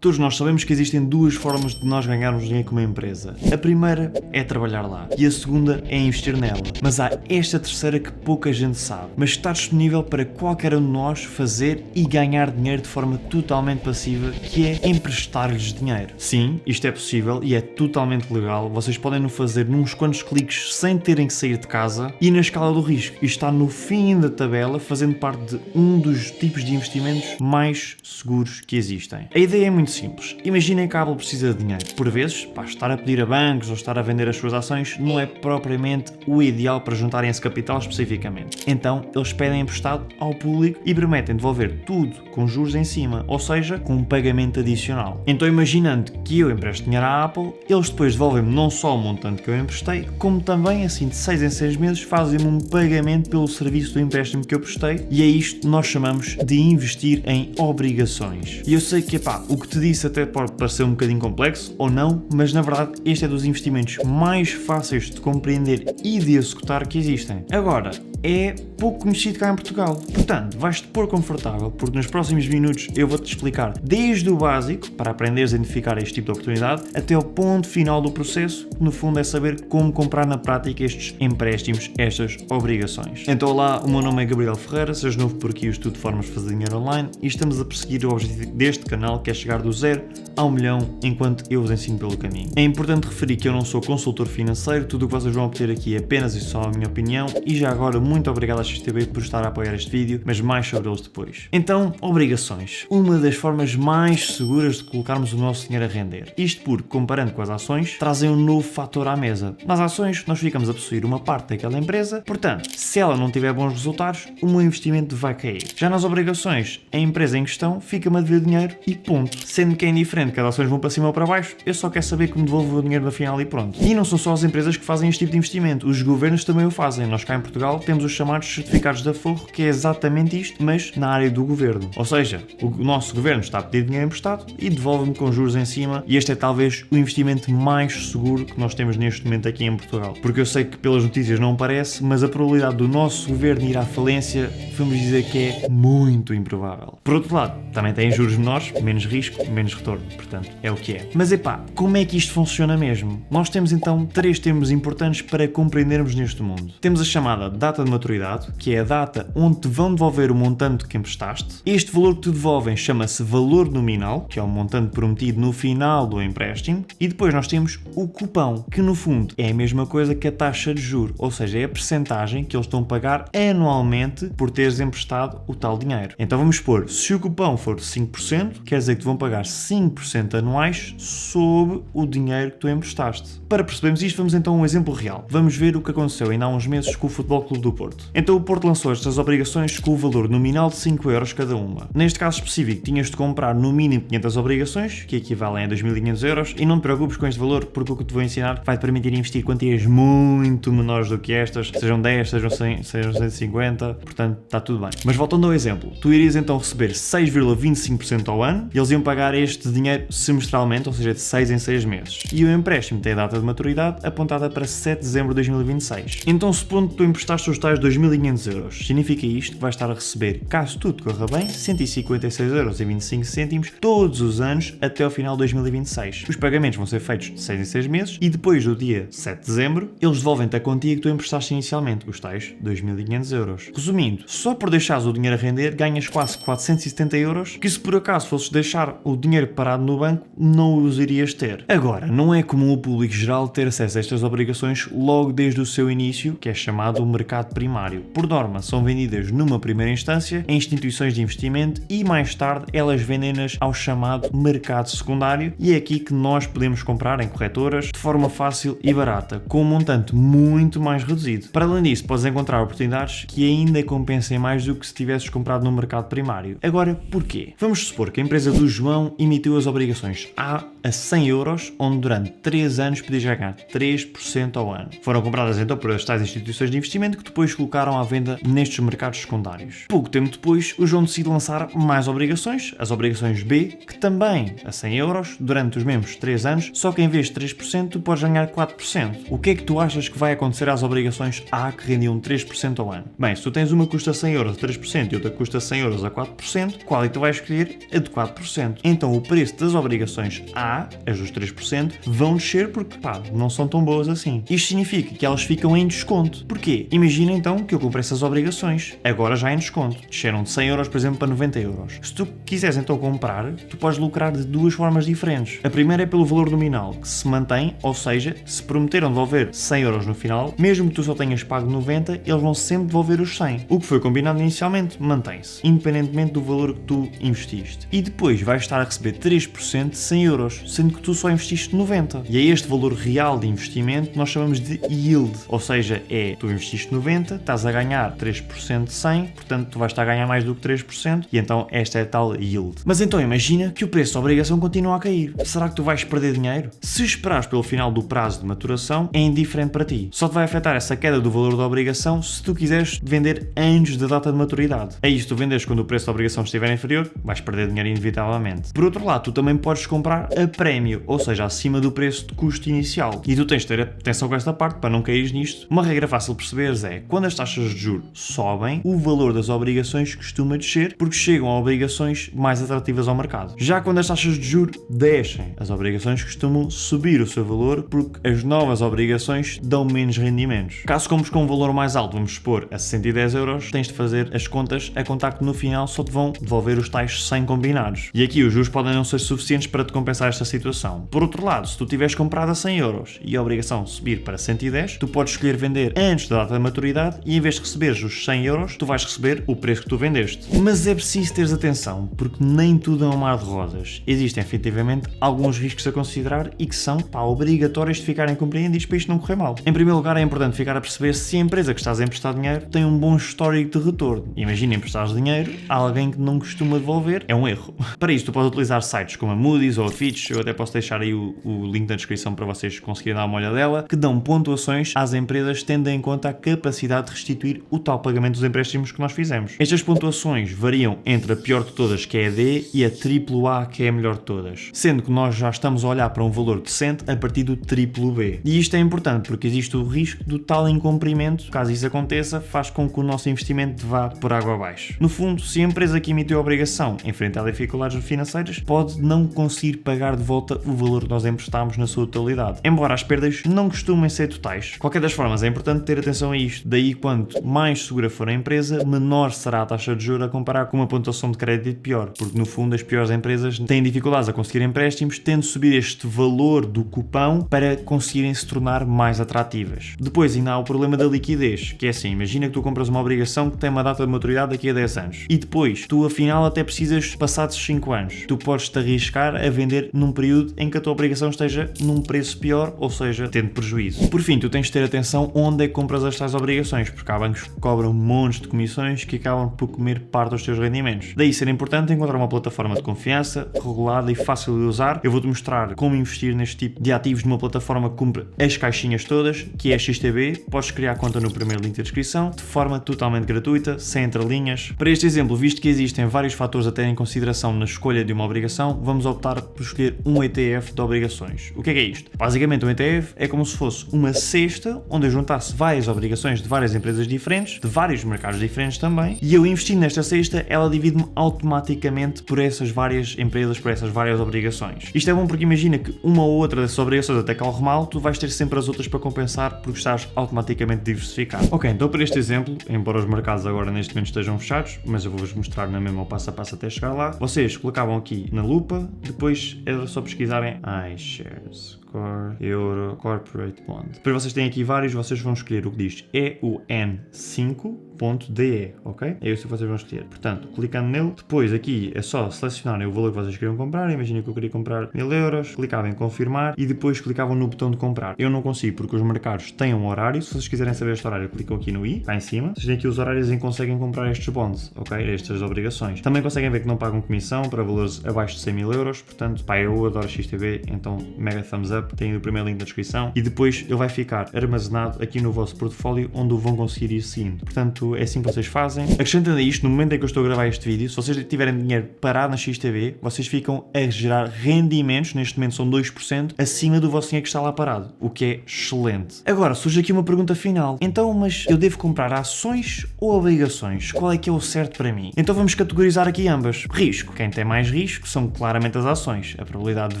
Todos nós sabemos que existem duas formas de nós ganharmos dinheiro com uma empresa. A primeira é trabalhar lá e a segunda é investir nela. Mas há esta terceira que pouca gente sabe, mas está disponível para qualquer um de nós fazer e ganhar dinheiro de forma totalmente passiva, que é emprestar-lhes dinheiro. Sim, isto é possível e é totalmente legal. Vocês podem o fazer nos quantos cliques sem terem que sair de casa e na escala do risco. Isto está no fim da tabela, fazendo parte de um dos tipos de investimentos mais seguros que existem. A ideia é muito simples. Imaginem que a Apple precisa de dinheiro. Por vezes, estar a pedir a bancos ou estar a vender as suas ações não é propriamente o ideal para juntarem esse capital especificamente. Então, eles pedem emprestado ao público e prometem devolver tudo com juros em cima, ou seja, com um pagamento adicional. Então, imaginando que eu empresto dinheiro à Apple, eles depois devolvem-me não só o montante que eu emprestei, como também, assim, de 6 em 6 meses, fazem-me um pagamento pelo serviço do empréstimo que eu prestei, e é isto que nós chamamos de investir em obrigações. E eu sei que, o que te disse até pode parecer um bocadinho complexo, ou não, mas na verdade este é dos investimentos mais fáceis de compreender e de executar que existem. Agora, é pouco conhecido cá em Portugal. Portanto, vais-te pôr confortável, porque nos próximos minutos eu vou-te explicar desde o básico, para aprenderes a identificar este tipo de oportunidade, até ao ponto final do processo, que no fundo é saber como comprar na prática estes empréstimos, estas obrigações. Então olá, o meu nome é Gabriel Ferreira, seja novo por aqui, eu estudo formas de fazer dinheiro online e estamos a perseguir o objetivo deste canal, que é chegar do 0 ao 1 milhão enquanto eu vos ensino pelo caminho. É importante referir que eu não sou consultor financeiro, tudo o que vocês vão obter aqui é apenas e só a minha opinião e já agora muito obrigado à XTB por estar a apoiar este vídeo, mas mais sobre eles depois. Então, obrigações. Uma das formas mais seguras de colocarmos o nosso dinheiro a render. Isto porque, comparando com as ações, trazem um novo fator à mesa. Nas ações, nós ficamos a possuir uma parte daquela empresa, portanto, se ela não tiver bons resultados, o meu investimento vai cair. Já nas obrigações, a empresa em questão fica-me a dever dinheiro e ponto. Sendo que é indiferente que as ações vão para cima ou para baixo, eu só quero saber que me devolvo o dinheiro no final e pronto. E não são só as empresas que fazem este tipo de investimento, os governos também o fazem. Nós cá em Portugal temos os chamados certificados de aforro, que é exatamente isto, mas na área do governo. Ou seja, o nosso governo está a pedir dinheiro emprestado e devolve-me com juros em cima, e este é talvez o investimento mais seguro que nós temos neste momento aqui em Portugal. Porque eu sei que pelas notícias não parece, mas a probabilidade do nosso governo ir à falência, vamos dizer que é muito improvável. Por outro lado, também tem juros menores, menos risco, menos retorno, portanto, é o que é. Mas como é que isto funciona mesmo? Nós temos então 3 termos importantes para compreendermos neste mundo. Temos a chamada data de maturidade, que é a data onde te vão devolver o montante que emprestaste. Este valor que te devolvem chama-se valor nominal, que é o montante prometido no final do empréstimo. E depois nós temos o cupão, que no fundo é a mesma coisa que a taxa de juros, ou seja, é a percentagem que eles estão a pagar anualmente por teres emprestado o tal dinheiro. Então vamos supor, se o cupão for de 5%, quer dizer que te vão pagar 5% anuais sobre o dinheiro que tu emprestaste. Para percebermos isto, vamos então a um exemplo real. Vamos ver o que aconteceu ainda há uns meses com o Futebol Clube do Porto. Então o Porto lançou estas obrigações com o valor nominal de 5 euros cada uma. Neste caso específico, tinhas de comprar no mínimo 500 obrigações, que equivalem a 2.500 euros, e não te preocupes com este valor, porque o que eu te vou ensinar vai-te permitir investir quantias muito menores do que estas, sejam 10, sejam 100, sejam 150, portanto está tudo bem. Mas voltando ao exemplo, tu irias então receber 6,25% ao ano, e eles iam pagar este dinheiro semestralmente, ou seja, de 6 em 6 meses. E o empréstimo tem a data de maturidade apontada para 7 de dezembro de 2026. Então, supondo que tu emprestaste os tais 2.500 euros, significa isto que vais estar a receber, caso tudo corra bem, 156,25 € todos os anos até ao final de 2026. Os pagamentos vão ser feitos de 6 em 6 meses e depois do dia 7 de dezembro, eles devolvem-te a quantia que tu emprestaste inicialmente, os tais 2.500 euros. Resumindo, só por deixares o dinheiro a render, ganhas quase 470 euros, que se por acaso fosses deixar o dinheiro parado no banco, não os irias ter. Agora, não é comum o público geral ter acesso a estas obrigações logo desde o seu início, que é chamado o mercado primário. Por norma, são vendidas numa primeira instância em instituições de investimento e mais tarde elas vendem-nas ao chamado mercado secundário, e é aqui que nós podemos comprar em corretoras de forma fácil e barata, com um montante muito mais reduzido. Para além disso, podes encontrar oportunidades que ainda compensem mais do que se tivesses comprado no mercado primário. Agora, porquê? Vamos supor que a empresa do João emitiu as obrigações A a 100 euros, onde durante 3 anos podias ganhar 3% ao ano. Foram compradas então por as tais instituições de investimento que depois colocaram à venda nestes mercados secundários. Pouco tempo depois, o João decide lançar mais obrigações, as obrigações B, que também a 100 euros, durante os mesmos 3 anos, só que em vez de 3%, tu podes ganhar 4%. O que é que tu achas que vai acontecer às obrigações A que rendiam 3% ao ano? Bem, se tu tens uma que custa 100 euros a 3% e outra que custa 100 euros a 4%, qual é que tu vais escolher? A de 4%. então o preço das obrigações A, as dos 3%, vão descer porque, não são tão boas assim. Isto significa que elas ficam em desconto. Porquê? Imagina então que eu comprei essas obrigações, agora já em desconto. Desceram de 100 euros, por exemplo, para 90 euros. Se tu quiseres então comprar, tu podes lucrar de duas formas diferentes. A primeira é pelo valor nominal, que se mantém, ou seja, se prometeram devolver 100 euros no final, mesmo que tu só tenhas pago 90, eles vão sempre devolver os 100. O que foi combinado inicialmente mantém-se, independentemente do valor que tu investiste. E depois vais estar a receber 3% de 100 euros, sendo que tu só investiste 90. E é este valor real de investimento que nós chamamos de yield, ou seja, tu investiste 90, estás a ganhar 3% de 100, portanto tu vais estar a ganhar mais do que 3%, e então esta é a tal yield. Mas então imagina que o preço da obrigação continua a cair. Será que tu vais perder dinheiro? Se esperares pelo final do prazo de maturação, é indiferente para ti. Só te vai afetar essa queda do valor da obrigação se tu quiseres vender antes da data de maturidade. É isso, tu vendes quando o preço da obrigação estiver inferior, vais perder dinheiro inevitavelmente. Por outro lado, tu também podes comprar a prémio, ou seja, acima do preço de custo inicial. E tu tens de ter atenção com esta parte para não cair nisto. Uma regra fácil de perceberes é, quando as taxas de juros sobem, o valor das obrigações costuma descer porque chegam a obrigações mais atrativas ao mercado. Já quando as taxas de juros descem, as obrigações costumam subir o seu valor porque as novas obrigações dão menos rendimentos. Caso compres com um valor mais alto, vamos supor, a 110 euros, tens de fazer as contas a contar que no final só te vão devolver os tais 100 combinados. E aqui os juros podem não ser suficientes para te compensar esta situação. Por outro lado, se tu tiveres comprado a 100 euros e a obrigação subir para 110, tu podes escolher vender antes da data da maturidade e em vez de receberes os 100 euros, tu vais receber o preço que tu vendeste. Mas é preciso teres atenção, porque nem tudo é um mar de rosas. Existem efetivamente alguns riscos a considerar e que são obrigatórios de ficarem compreendidos para isto não correr mal. Em primeiro lugar, é importante ficar a perceber se a empresa que estás a emprestar dinheiro tem um bom histórico de retorno. Imagina emprestares dinheiro a alguém que não costuma devolver, é um erro. Para isso, tu podes utilizar sites como a Moody's ou a Fitch, eu até posso deixar aí o link na descrição para vocês conseguirem dar uma olhadela, que dão pontuações às empresas tendo em conta a capacidade de restituir o tal pagamento dos empréstimos que nós fizemos. Estas pontuações variam entre a pior de todas, que é a D, e a AAA, que é a melhor de todas, sendo que nós já estamos a olhar para um valor decente a partir do BBB. E isto é importante porque existe o risco do tal incumprimento, caso isso aconteça, faz com que o nosso investimento vá por água abaixo. No fundo, se a empresa que emitiu a obrigação enfrentar dificuldades financeiras, pode não conseguir pagar de volta o valor que nós emprestámos na sua totalidade, embora as perdas não costumem ser totais. Qualquer das formas, é importante ter atenção a isto, daí quanto mais segura for a empresa, menor será a taxa de juros a comparar com uma pontuação de crédito pior, porque no fundo as piores empresas têm dificuldades a conseguir empréstimos, tendo de subir este valor do cupão para conseguirem se tornar mais atrativas. Depois ainda há o problema da liquidez, que é assim, imagina que tu compras uma obrigação que tem uma data de maturidade daqui a 10 anos, e depois tu afinal até precisas passados 5 anos, tu podes-te arriscar a vender num período em que a tua obrigação esteja num preço pior, ou seja, tendo prejuízo. Por fim, tu tens de ter atenção onde é que compras as tais obrigações, porque há bancos que cobram montes de comissões que acabam por comer parte dos teus rendimentos. Daí ser importante encontrar uma plataforma de confiança, regulada e fácil de usar. Eu vou-te mostrar como investir neste tipo de ativos numa plataforma que cumpre as caixinhas todas, que é a XTB. Podes criar conta no primeiro link da descrição, de forma totalmente gratuita, sem entrelinhas. Para este exemplo, visto que existem vários fatores a ter em consideração na escolha de uma obrigação, vamos optar por escolher um ETF de obrigações. O que é isto? Basicamente, um ETF é como se fosse uma cesta onde eu juntasse várias obrigações de várias empresas diferentes, de vários mercados diferentes também, e eu investindo nesta cesta, ela divide-me automaticamente por essas várias empresas, por essas várias obrigações. Isto é bom porque imagina que uma ou outra dessas obrigações até corre mal, tu vais ter sempre as outras para compensar porque estás automaticamente diversificado. Ok, então para este exemplo, embora os mercados agora neste momento estejam fechados, mas eu vou-vos mostrar na mesma passo a passo até chegar lá, vocês colocavam aqui na lupa, depois era só pesquisarem iShares. Core, Euro, Corporate Bond. Depois vocês têm aqui vários, vocês vão escolher o que diz EUN5.DE, ok? É isso que vocês vão escolher. Portanto, clicando nele, depois aqui é só selecionarem o valor que vocês queriam comprar. Imagina que eu queria comprar 1000 euros, clicavam em confirmar e depois clicavam no botão de comprar. Eu não consigo porque os mercados têm um horário. Se vocês quiserem saber este horário, clicam aqui no i, cá em cima. Vocês têm aqui os horários em que conseguem comprar estes bonds, ok? Estas obrigações. Também conseguem ver que não pagam comissão para valores abaixo de 100 mil euros. Portanto, pá, eu adoro XTB, então mega thumbs up. WhatsApp, tem o primeiro link na descrição e depois ele vai ficar armazenado aqui no vosso portfólio, onde o vão conseguir ir seguindo. Portanto, é assim que vocês fazem. Acrescentando a isto, no momento em que eu estou a gravar este vídeo, se vocês tiverem dinheiro parado na XTB, vocês ficam a gerar rendimentos, neste momento são 2%, acima do vosso dinheiro que está lá parado, o que é excelente. Agora, surge aqui uma pergunta final. Então, mas eu devo comprar ações ou obrigações? Qual é que é o certo para mim? Então vamos categorizar aqui ambas. Risco. Quem tem mais risco são claramente as ações. A probabilidade de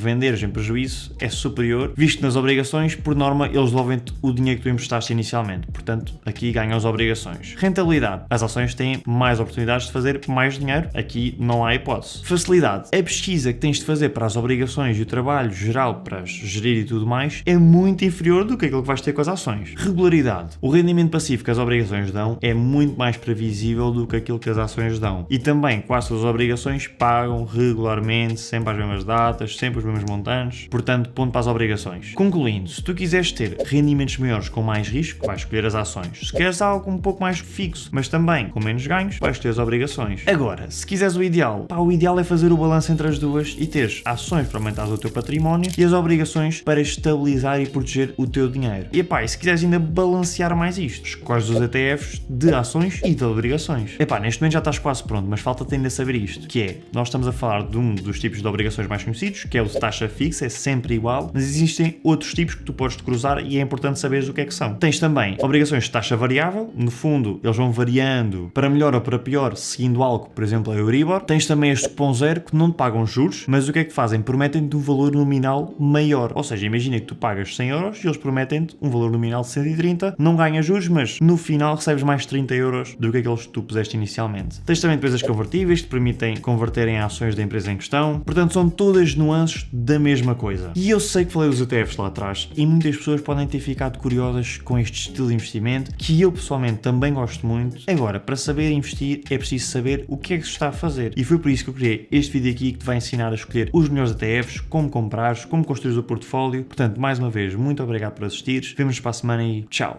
venderes em prejuízo é superior, visto que nas obrigações, por norma, eles devolvem-te o dinheiro que tu emprestaste inicialmente. Portanto, aqui ganham as obrigações. Rentabilidade. As ações têm mais oportunidades de fazer mais dinheiro. Aqui não há hipótese. Facilidade. A pesquisa que tens de fazer para as obrigações e o trabalho geral para gerir e tudo mais é muito inferior do que aquilo que vais ter com as ações. Regularidade. O rendimento passivo que as obrigações dão é muito mais previsível do que aquilo que as ações dão. E também, quase todas as obrigações pagam regularmente, sempre às mesmas datas, sempre os mesmos montantes. Portanto, ponto para as obrigações. Concluindo, se tu quiseres ter rendimentos maiores com mais risco, vais escolher as ações. Se queres algo um pouco mais fixo, mas também com menos ganhos, vais ter as obrigações. Agora, se quiseres o ideal, o ideal é fazer o balanço entre as duas e teres ações para aumentar o teu património e as obrigações para estabilizar e proteger o teu dinheiro. E se quiseres ainda balancear mais isto, escolhes os ETFs de ações e de obrigações. Neste momento já estás quase pronto, mas falta-te ainda saber isto, que é, nós estamos a falar de um dos tipos de obrigações mais conhecidos, que é o de taxa fixa, é sempre igual, mas existem outros tipos que tu podes cruzar e é importante saberes o que é que são. Tens também obrigações de taxa variável, no fundo eles vão variando para melhor ou para pior, seguindo algo, por exemplo a Euribor. Tens também este cupom zero que não te pagam juros, mas o que é que fazem? Prometem-te um valor nominal maior, ou seja, imagina que tu pagas 100 euros e eles prometem-te um valor nominal de 130, não ganhas juros, mas no final recebes mais 30 euros do que aqueles que tu puseste inicialmente. Tens também depois as convertíveis que te permitem converter em ações da empresa em questão, portanto são todas nuances da mesma coisa. E eu sei que falei dos ETFs lá atrás e muitas pessoas podem ter ficado curiosas com este estilo de investimento, que eu pessoalmente também gosto muito. Agora, para saber investir é preciso saber o que é que se está a fazer e foi por isso que eu criei este vídeo aqui que te vai ensinar a escolher os melhores ETFs, como comprares, como construir o portfólio. Portanto, mais uma vez, muito obrigado por assistires, vemo-nos para a semana e tchau!